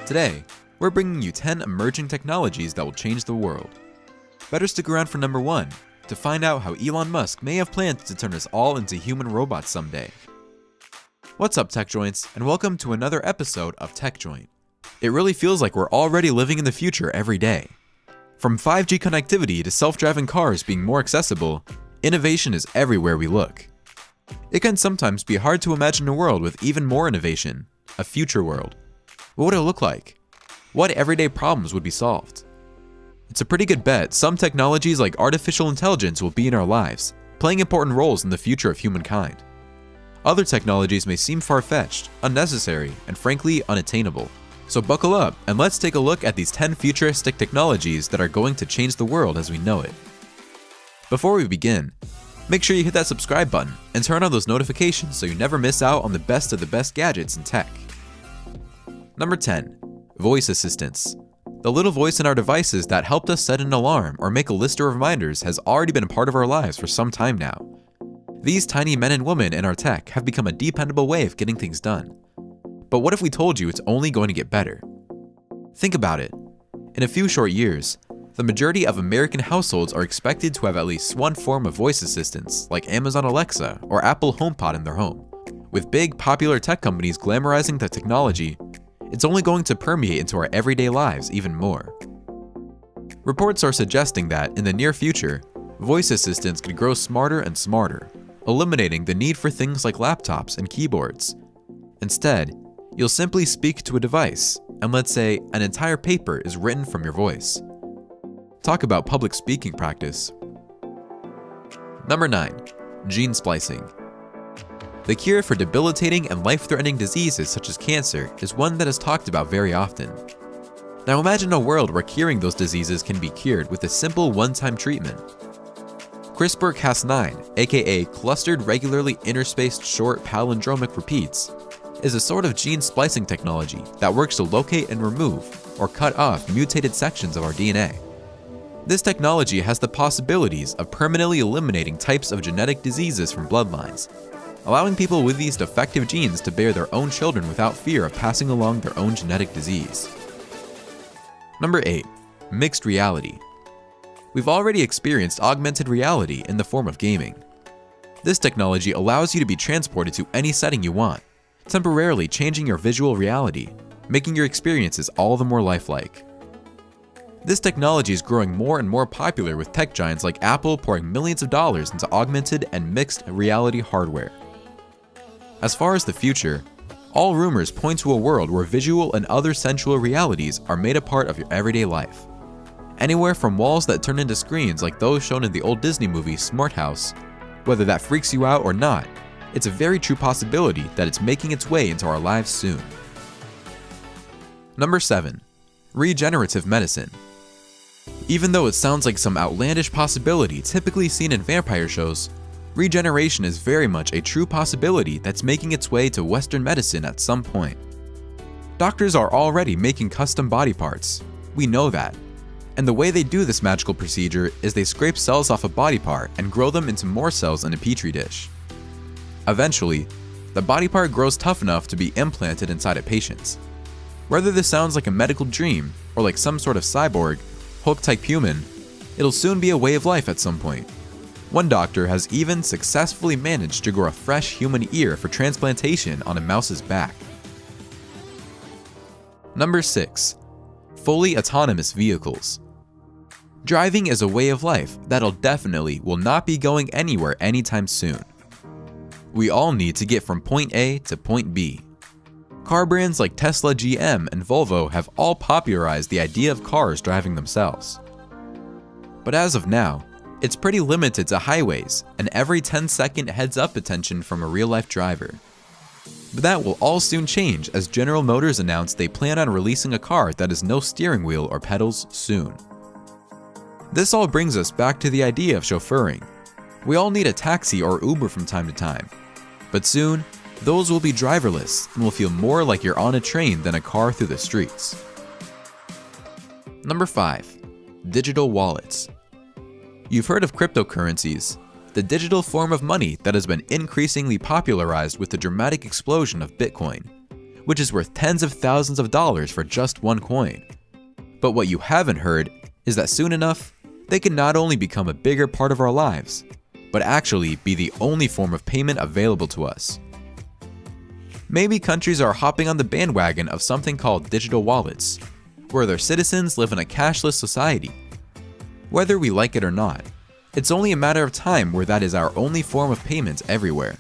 Today, we're bringing you 10 emerging technologies that will change the world. Better stick around for number 1 to find out how Elon Musk may have plans to turn us all into human robots someday. What's up, Tech Joints, and welcome to another episode of Tech Joint. It really feels like we're already living in the future every day. From 5G connectivity to self-driving cars being more accessible, innovation is everywhere we look. It can sometimes be hard to imagine a world with even more innovation, a future world. What would it look like? What everyday problems would be solved? It's a pretty good bet some technologies like artificial intelligence will be in our lives, playing important roles in the future of humankind. Other technologies may seem far-fetched, unnecessary, and frankly unattainable. So buckle up and let's take a look at these 10 futuristic technologies that are going to change the world as we know it. Before we begin, make sure you hit that subscribe button and turn on those notifications so you never miss out on the best of the best gadgets in tech. Number 10. Voice assistants. The little voice in our devices that helped us set an alarm or make a list of reminders has already been a part of our lives for some time now. These tiny men and women in our tech have become a dependable way of getting things done. But what if we told you it's only going to get better? Think about it. In a few short years, the majority of American households are expected to have at least one form of voice assistants like Amazon Alexa or Apple HomePod in their home. With big popular tech companies glamorizing the technology, it's only going to permeate into our everyday lives even more. Reports are suggesting that, in the near future, voice assistants could grow smarter and smarter, eliminating the need for things like laptops and keyboards. Instead, you'll simply speak to a device, and let's say an entire paper is written from your voice. Talk about public speaking practice. Number 9. Gene splicing. The cure for debilitating and life-threatening diseases such as cancer is one that is talked about very often. Now imagine a world where curing those diseases can be cured with a simple one-time treatment. CRISPR-Cas9, aka Clustered Regularly Interspaced Short Palindromic Repeats, is a sort of gene splicing technology that works to locate and remove or cut off mutated sections of our DNA. This technology has the possibilities of permanently eliminating types of genetic diseases from bloodlines, allowing people with these defective genes to bear their own children without fear of passing along their own genetic disease. Number 8. Mixed reality. We've already experienced augmented reality in the form of gaming. This technology allows you to be transported to any setting you want, temporarily changing your visual reality, making your experiences all the more lifelike. This technology is growing more and more popular with tech giants like Apple pouring millions of dollars into augmented and mixed reality hardware. As far as the future, all rumors point to a world where visual and other sensual realities are made a part of your everyday life. Anywhere from walls that turn into screens like those shown in the old Disney movie Smart House. Whether that freaks you out or not, it's a very true possibility that it's making its way into our lives soon. Number 7. Regenerative medicine. Even though it sounds like some outlandish possibility typically seen in vampire shows, regeneration is very much a true possibility that's making its way to Western medicine at some point. Doctors are already making custom body parts. We know that. And the way they do this magical procedure is they scrape cells off a body part and grow them into more cells in a petri dish. Eventually, the body part grows tough enough to be implanted inside a patient's. Whether this sounds like a medical dream or like some sort of cyborg, Hulk-type human, it'll soon be a way of life at some point. One doctor has even successfully managed to grow a fresh human ear for transplantation on a mouse's back. Number 6. Fully autonomous vehicles. Driving is a way of life that'll definitely will not be going anywhere anytime soon. We all need to get from point A to point B. Car brands like Tesla, GM, and Volvo have all popularized the idea of cars driving themselves. But as of now, it's pretty limited to highways and every 10-second heads-up attention from a real-life driver. But that will all soon change as General Motors announced they plan on releasing a car that has no steering wheel or pedals soon. This all brings us back to the idea of chauffeuring. We all need a taxi or Uber from time to time, but soon, those will be driverless and will feel more like you're on a train than a car through the streets. Number 5. Digital wallets. You've heard of cryptocurrencies, the digital form of money that has been increasingly popularized with the dramatic explosion of Bitcoin. which is worth tens of thousands of dollars for just one coin. But what you haven't heard is that soon enough, they can not only become a bigger part of our lives, but actually be the only form of payment available to us. Maybe countries are hopping on the bandwagon of something called digital wallets, where their citizens live in a cashless society. Whether we like it or not, it's only a matter of time where that is our only form of payment everywhere.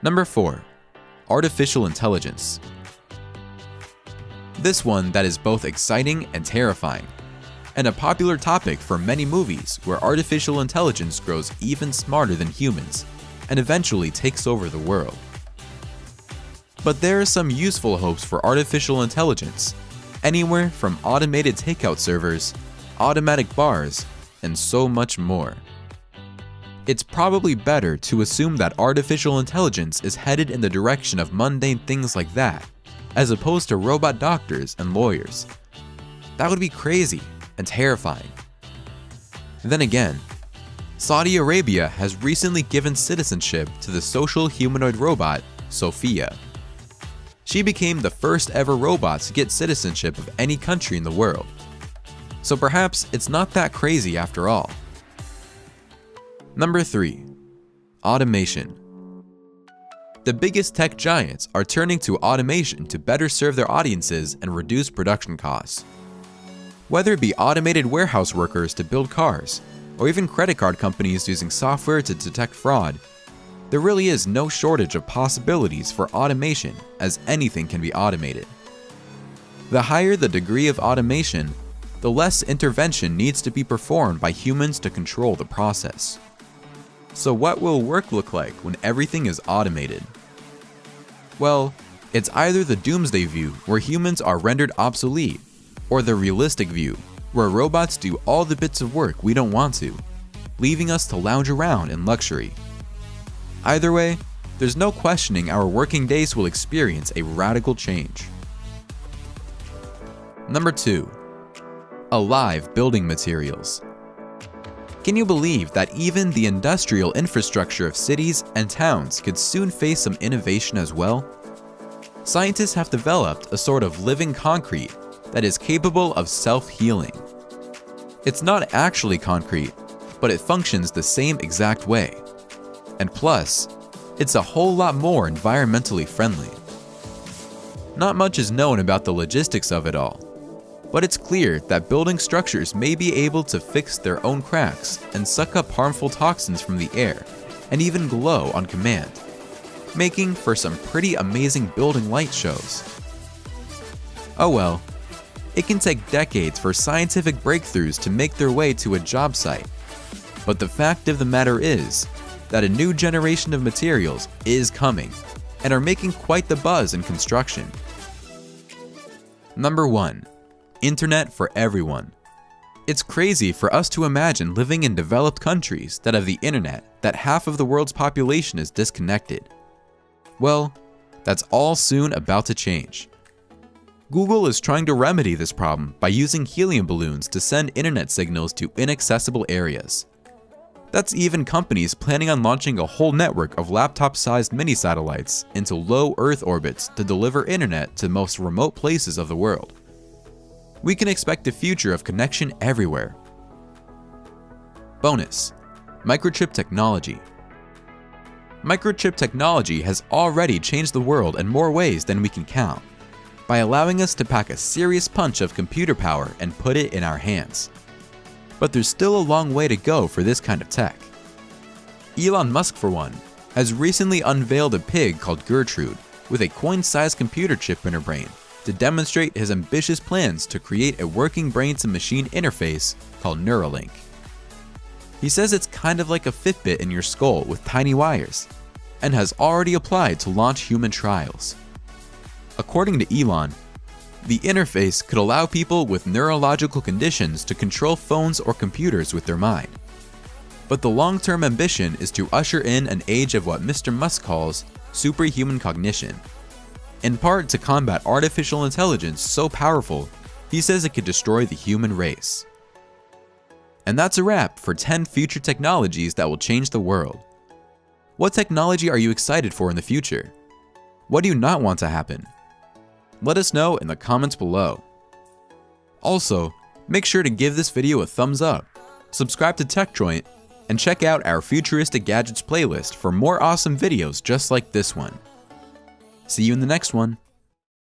Number 4. Artificial intelligence. This one that is both exciting and terrifying, and a popular topic for many movies where artificial intelligence grows even smarter than humans and eventually takes over the world. But there are some useful hopes for artificial intelligence, anywhere from automated takeout servers, automatic bars, and so much more. It's probably better to assume that artificial intelligence is headed in the direction of mundane things like that, as opposed to robot doctors and lawyers. That would be crazy and terrifying. Then again, Saudi Arabia has recently given citizenship to the social humanoid robot, Sophia. She became the first ever robot to get citizenship of any country in the world. So perhaps it's not that crazy after all. Number 3. Automation. The biggest tech giants are turning to automation to better serve their audiences and reduce production costs. Whether it be automated warehouse workers to build cars, or even credit card companies using software to detect fraud, there really is no shortage of possibilities for automation, as anything can be automated. The higher the degree of automation, the less intervention needs to be performed by humans to control the process. So what will work look like when everything is automated? Well, it's either the doomsday view where humans are rendered obsolete, or the realistic view where robots do all the bits of work we don't want to, leaving us to lounge around in luxury. Either way, there's no questioning our working days will experience a radical change. Number 2. Alive building materials. Can you believe that even the industrial infrastructure of cities and towns could soon face some innovation as well? Scientists have developed a sort of living concrete that is capable of self-healing. It's not actually concrete, but it functions the same exact way. And plus, it's a whole lot more environmentally friendly. Not much is known about the logistics of it all, but it's clear that building structures may be able to fix their own cracks and suck up harmful toxins from the air, and even glow on command, making for some pretty amazing building light shows. Oh well, it can take decades for scientific breakthroughs to make their way to a job site, but the fact of the matter is that a new generation of materials is coming and are making quite the buzz in construction. Number 1. Internet for everyone. It's crazy for us to imagine living in developed countries that have the internet that half of the world's population is disconnected. Well, that's all soon about to change. Google is trying to remedy this problem by using helium balloons to send internet signals to inaccessible areas. That's even companies planning on launching a whole network of laptop-sized mini-satellites into low Earth orbits to deliver internet to the most remote places of the world. We can expect a future of connection everywhere. Bonus: microchip technology. Microchip technology has already changed the world in more ways than we can count, by allowing us to pack a serious punch of computer power and put it in our hands. But there's still a long way to go for this kind of tech. Elon Musk, for one, has recently unveiled a pig called Gertrude with a coin-sized computer chip in her brain to demonstrate his ambitious plans to create a working brain-to-machine interface called Neuralink. He says it's kind of like a Fitbit in your skull with tiny wires, and has already applied to launch human trials. According to Elon, the interface could allow people with neurological conditions to control phones or computers with their mind. But the long-term ambition is to usher in an age of what Mr. Musk calls superhuman cognition, in part to combat artificial intelligence so powerful, he says it could destroy the human race. And that's a wrap for 10 future technologies that will change the world. What technology are you excited for in the future? What do you not want to happen? Let us know in the comments below. Also, make sure to give this video a thumbs up, subscribe to TechJoint, and check out our Futuristic Gadgets playlist for more awesome videos just like this one. See you in the next one.